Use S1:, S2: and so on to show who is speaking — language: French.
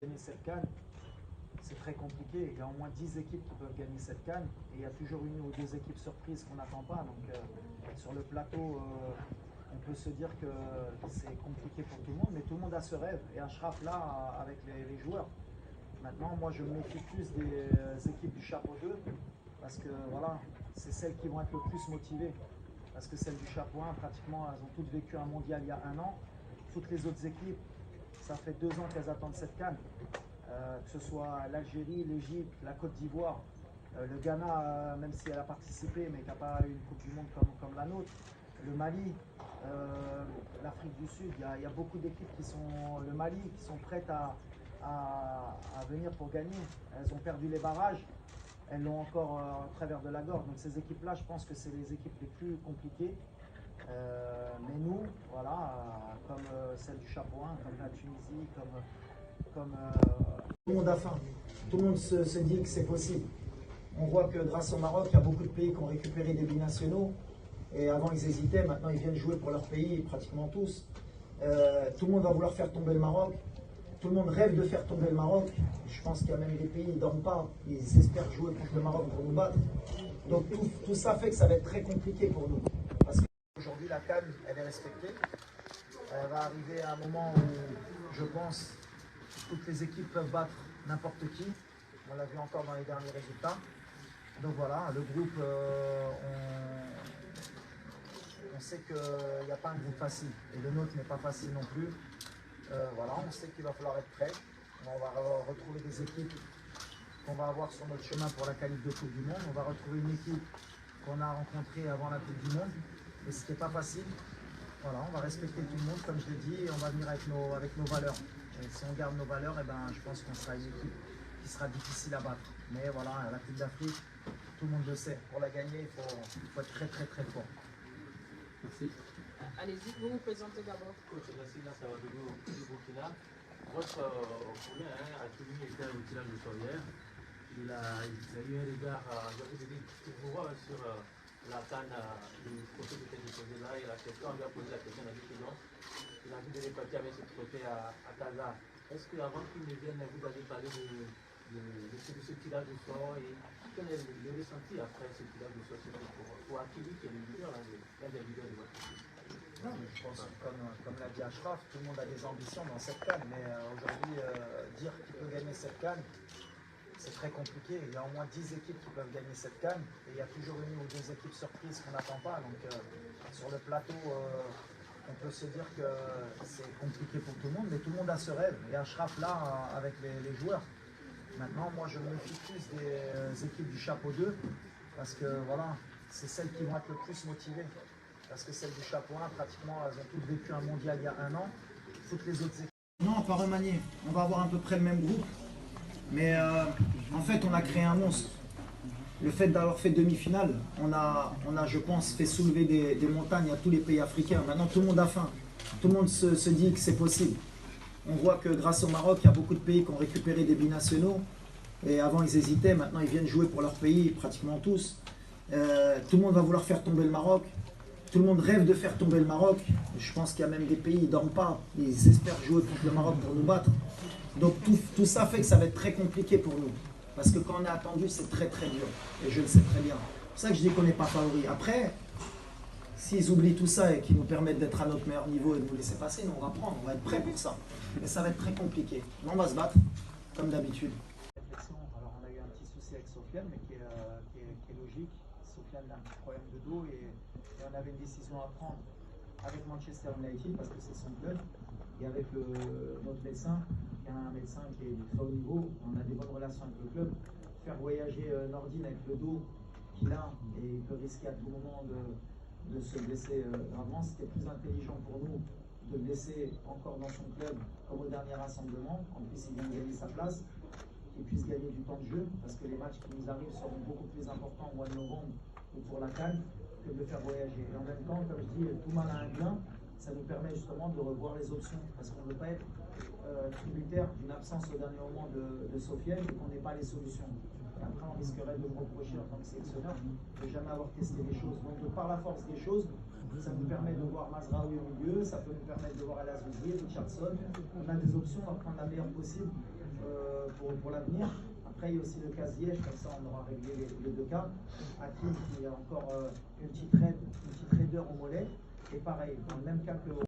S1: Gagner cette CAN, c'est très compliqué. Il y a au moins 10 équipes qui peuvent gagner cette CAN et il y a toujours une ou deux équipes surprises qu'on n'attend pas. Donc sur le plateau, on peut se dire que c'est compliqué pour tout le monde, mais tout le monde a ce rêve. Et Achraf là, avec les joueurs. Maintenant, moi je me méfie plus des équipes du chapeau 2 parce que voilà, c'est celles qui vont être le plus motivées. Parce que celles du chapeau 1, pratiquement, elles ont toutes vécu un mondial il y a un an. Toutes les autres équipes, ça fait 2 ans qu'elles attendent cette CAN. Que ce soit l'Algérie, l'Égypte, la Côte d'Ivoire, le Ghana, même si elle a participé, mais qui n'a pas eu une Coupe du Monde comme la nôtre, le Mali, l'Afrique du Sud, il y a beaucoup d'équipes qui sont, le Mali, qui sont prêtes à venir pour gagner. Elles ont perdu les barrages, elles l'ont encore en travers de la gorge. Donc ces équipes-là, je pense que c'est les équipes les plus compliquées. Mais nous, voilà, comme celle du chapeau 1, comme la Tunisie, comme tout le monde a faim. Tout le monde se dit que c'est possible. On voit que grâce au Maroc, il y a beaucoup de pays qui ont récupéré des binationaux. Et avant, ils hésitaient. Maintenant, ils viennent jouer pour leur pays, pratiquement tous. Tout le monde va vouloir faire tomber le Maroc. Tout le monde rêve de faire tomber le Maroc. Je pense qu'il y a même des pays qui ne dorment pas. Ils espèrent jouer contre le Maroc pour nous battre. Donc tout ça fait que ça va être très compliqué pour nous. Parce qu'aujourd'hui, la CAN, elle est respectée. Elle va arriver à un moment où, je pense, toutes les équipes peuvent battre n'importe qui. On l'a vu encore dans les derniers résultats. Donc voilà, le groupe, on sait qu'il n'y a pas un groupe facile. Et le nôtre n'est pas facile non plus. Voilà, on sait qu'il va falloir être prêt. On va retrouver des équipes qu'on va avoir sur notre chemin pour la qualif de Coupe du Monde. On va retrouver une équipe qu'on a rencontrée avant la Coupe du Monde. Et ce qui n'est pas facile. Voilà, on va respecter tout le monde, comme je l'ai dit, et on va venir avec nos valeurs. Et si on garde nos valeurs, eh ben, je pense qu'on sera une équipe qui sera difficile à battre. Mais voilà, la Coupe d'Afrique, tout le monde le sait. Pour la gagner, il faut être très très très fort.
S2: Merci.
S3: Allez-y, vous vous présentez d'abord.
S4: Coach Nassila Savadogo du Burkina. Votre premier a souligné était un tirage de hier. Il a eu un regard, j'avais dit, sur la canne du côté qui était déposé là. Et la question, on lui a posé la question, on a dit que non. Il a envie de repartir avec ce trophée à Casa. Est-ce qu'avant qu'il ne vienne, vous avez parlé de ce tirage de sort et quel est le ressenti après ce tirage de sort pour Akili qui est le leader, l'un des leaders de votre équipe?
S1: Non, mais je pense que comme l'a dit Achraf, tout le monde a des ambitions dans cette CAN. Mais aujourd'hui, dire qu'il peut gagner cette CAN, c'est très compliqué. Il y a au moins 10 équipes qui peuvent gagner cette CAN. Et il y a toujours une ou deux équipes surprises qu'on n'attend pas. Donc sur le plateau, on peut se dire que c'est compliqué pour tout le monde. Mais tout le monde a ce rêve. Et Achraf là, avec les joueurs. Maintenant, moi, je me méfie plus des équipes du chapeau 2. Parce que voilà, c'est celles qui vont être le plus motivées. Parce que celles du chapeau 1, pratiquement, elles ont toutes vécu un mondial il y a un an. Toutes les autres équipes. Non, pas remanier. On va avoir à peu près le même groupe. Mais en fait, on a créé un monstre. Le fait d'avoir fait demi-finale, on a, je pense, fait soulever des montagnes à tous les pays africains. Maintenant, tout le monde a faim. Tout le monde se dit que c'est possible. On voit que grâce au Maroc, il y a beaucoup de pays qui ont récupéré des binationaux. Et avant, ils hésitaient. Maintenant, ils viennent jouer pour leur pays, pratiquement tous. Tout le monde va vouloir faire tomber le Maroc. Tout le monde rêve de faire tomber le Maroc. Je pense qu'il y a même des pays qui ne dorment pas. Ils espèrent jouer contre le Maroc pour nous battre. Donc tout ça fait que ça va être très compliqué pour nous. Parce que quand on est attendu, c'est très très dur. Et je le sais très bien. C'est pour ça que je dis qu'on n'est pas favori. Après, s'ils oublient tout ça et qu'ils nous permettent d'être à notre meilleur niveau et de nous laisser passer, nous on va prendre. On va être prêts pour ça. Mais ça va être très compliqué. Mais on va se battre, comme d'habitude. Alors on a eu un petit souci avec Sofiane, mais qui est logique. Sofiane a un petit problème de dos et on avait une décision à prendre avec Manchester United parce que c'est son club et avec notre médecin, qui est un médecin qui est du très haut niveau. On a des bonnes relations avec le club. Faire voyager Nordine avec le dos qu'il a et il peut risquer à tout moment de se blesser gravement, c'était plus intelligent pour nous de le laisser encore dans son club comme au dernier rassemblement. En plus, il vient de gagner sa place, qu'il puisse gagner du temps de jeu parce que les matchs qui nous arrivent seront beaucoup plus importants au mois de novembre ou pour la CAN que de le faire voyager. Et en même temps, comme je dis, tout mal à un bien, ça nous permet justement de revoir les options parce qu'on ne veut pas être tributaire d'une absence au dernier moment de Sofiane et qu'on n'ait pas les solutions. Et après, on risquerait de me reprocher en tant que sélectionneur de jamais avoir testé les choses. Donc, par la force des choses, ça nous permet de voir Mazraoui au milieu, ça peut nous permettre de voir El Azouzri, Richardson. On a des options, on va prendre la meilleure possible pour l'avenir. Après, il y a aussi le cas Ziyech, comme ça on aura réglé les deux cas. Hakim qui a encore une petite raideur au mollet. Et pareil, dans le même cas que